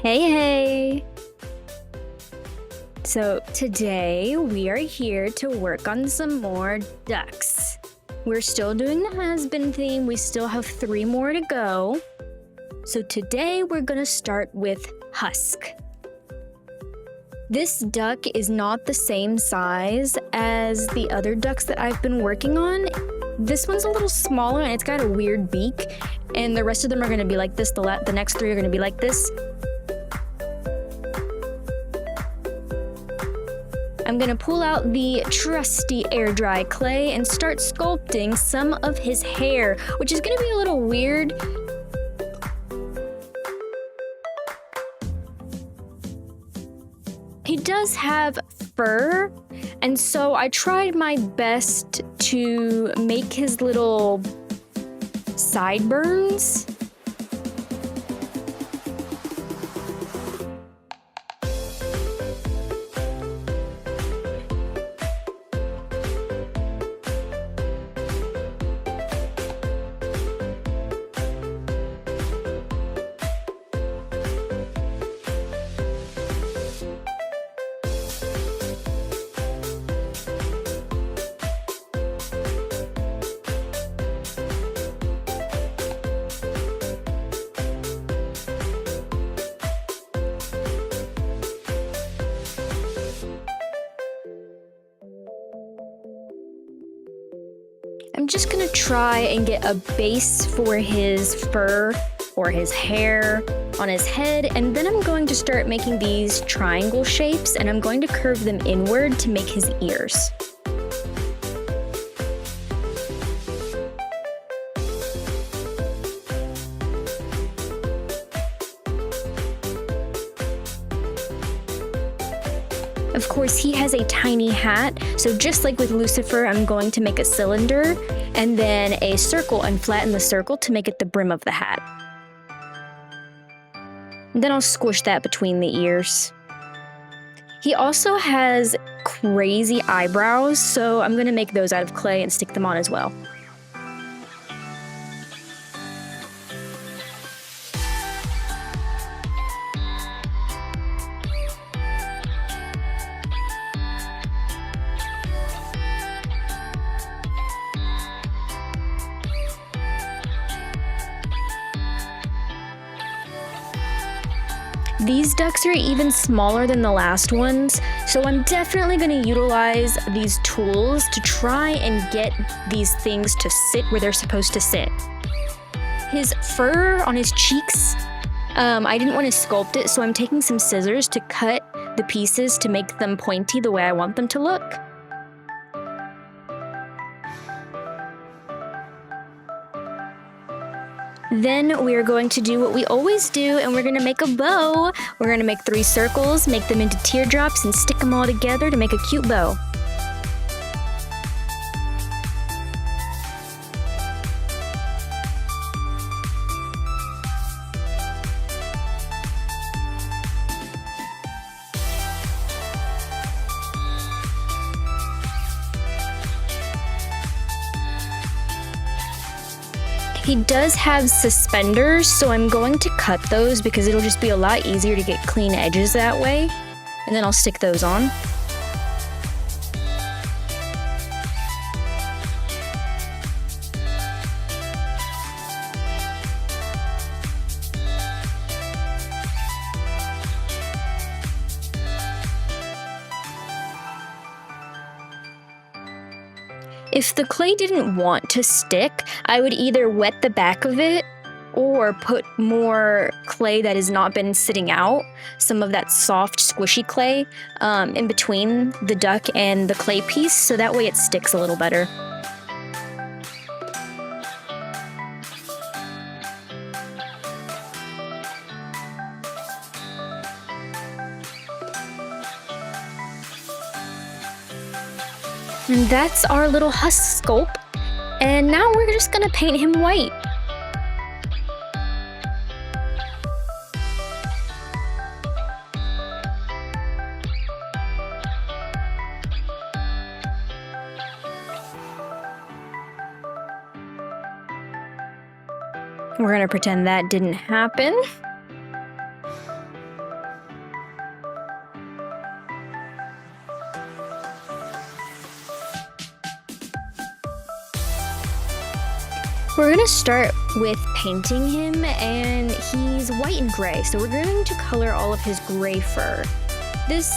Hey, hey! So today we are here to work on some more ducks. We're still doing the Hazbin theme. We still have 3 more to go. So today we're gonna start with Husk. This duck is not the same size as the other ducks that I've been working on. This one's a little smaller and it's got a weird beak, and the rest of them are gonna be like this. The next 3 are gonna be like this. I'm gonna pull out the trusty air dry clay and start sculpting some of his hair, which is gonna be a little weird. He does have fur, and so I tried my best to make his little sideburns. I'm just gonna try and get a base for his fur or his hair on his head, and then I'm going to start making these triangle shapes, and I'm going to curve them inward to make his ears. Of course, he has a tiny hat, so just like with Lucifer, I'm going to make a cylinder and then a circle and flatten the circle to make it the brim of the hat. And then I'll squish that between the ears. He also has crazy eyebrows, so I'm going to make those out of clay and stick them on as well. These ducks are even smaller than the last ones, so I'm definitely going to utilize these tools to try and get these things to sit where they're supposed to sit. His fur on his cheeks, I didn't want to sculpt it, so I'm taking some scissors to cut the pieces to make them pointy the way I want them to look. Then we are going to do what we always do, and we're going to make a bow. We're going to make 3 circles, make them into teardrops, and stick them all together to make a cute bow. He does have suspenders, so I'm going to cut those because it'll just be a lot easier to get clean edges that way. And then I'll stick those on. If the clay didn't want to stick, I would either wet the back of it or put more clay that has not been sitting out, some of that soft, squishy clay, in between the duck and the clay piece, so that way it sticks a little better. And that's our little Husk sculpt. And now we're just gonna paint him white. We're gonna pretend that didn't happen. We're gonna start with painting him, and he's white and gray, so we're going to color all of his gray fur. This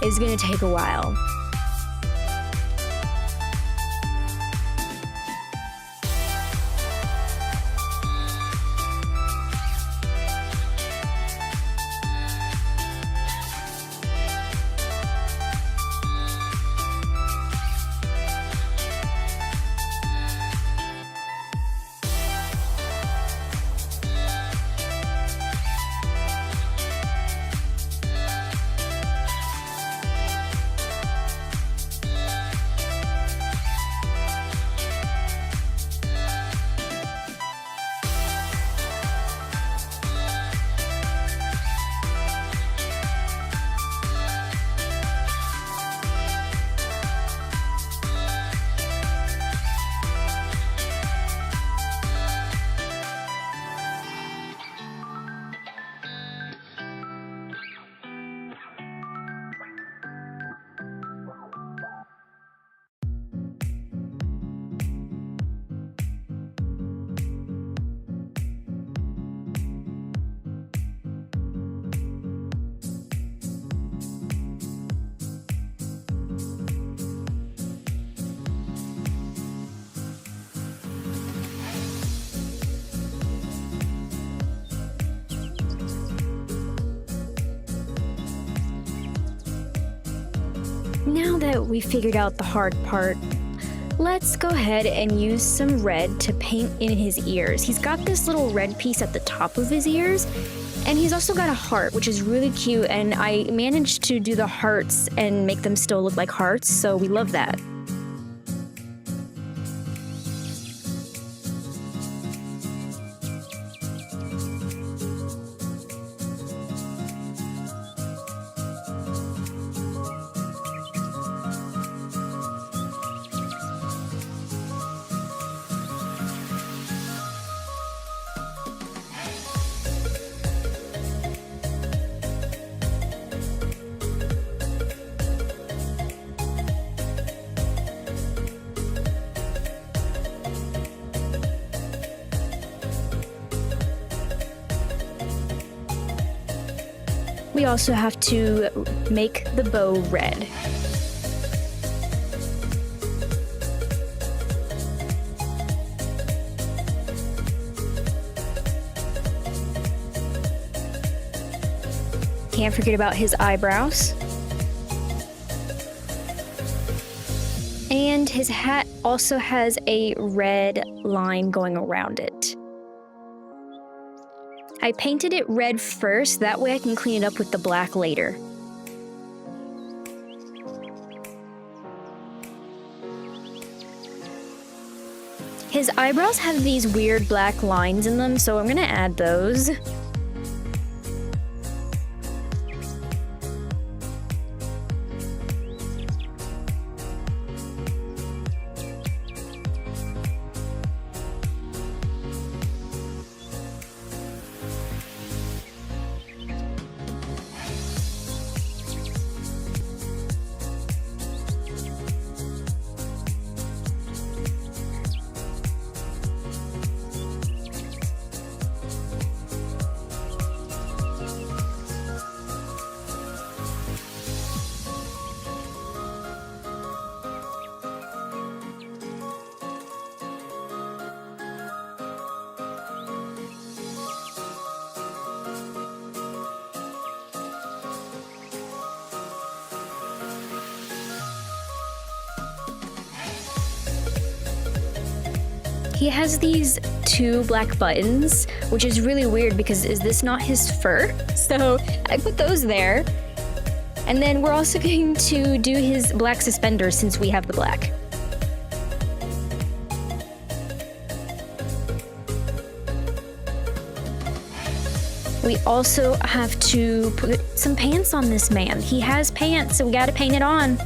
is gonna take a while. Now that we figured out the hard part, let's go ahead and use some red to paint in his ears. He's got this little red piece at the top of his ears, and he's also got a heart, which is really cute, and I managed to do the hearts and make them still look like hearts, so we love that. We also have to make the bow red. Can't forget about his eyebrows. And his hat also has a red line going around it. I painted it red first, that way I can clean it up with the black later. His eyebrows have these weird black lines in them, so I'm gonna add those. He has these two black buttons, which is really weird because is this not his fur? So I put those there. And then we're also going to do his black suspenders since we have the black. We also have to put some pants on this man. He has pants, so we gotta paint it on.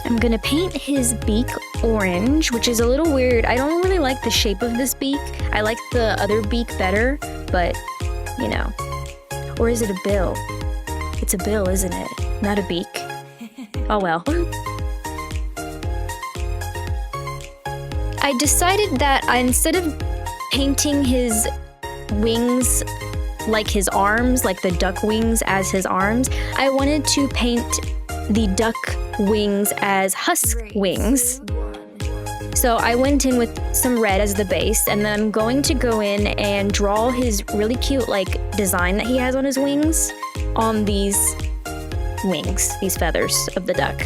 I'm gonna paint his beak orange, which is a little weird. I don't really like the shape of this beak. I like the other beak better, but, you know. Or is it a bill? It's a bill, isn't it? Not a beak. Oh well. I decided that instead of painting his wings like his arms, like the duck wings as his arms, I wanted to paint the duck wings as husk wings. So I went in with some red as the base, and then I'm going to go in and draw his really cute design that he has on his wings on these wings, these feathers of the duck.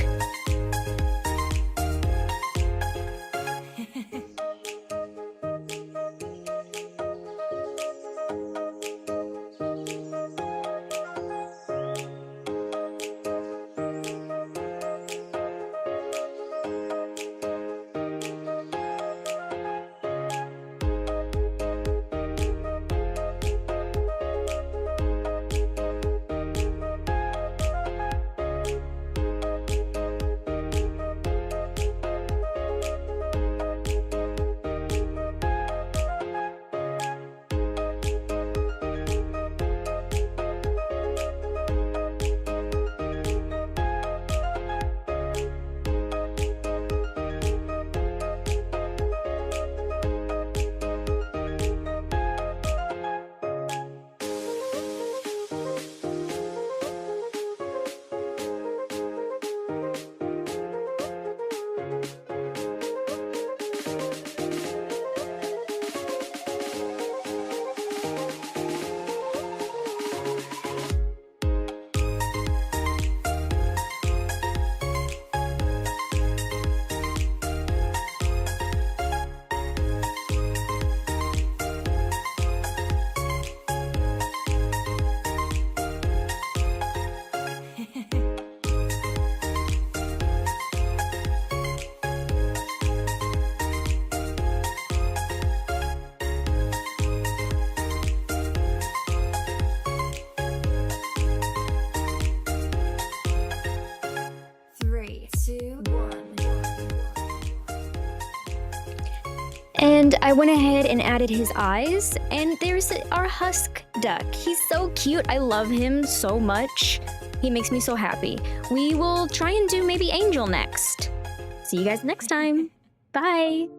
And I went ahead and added his eyes, and there's our Husk duck. He's so cute. I love him so much. He makes me so happy. We will try and do maybe Angel next. See you guys next time. Bye.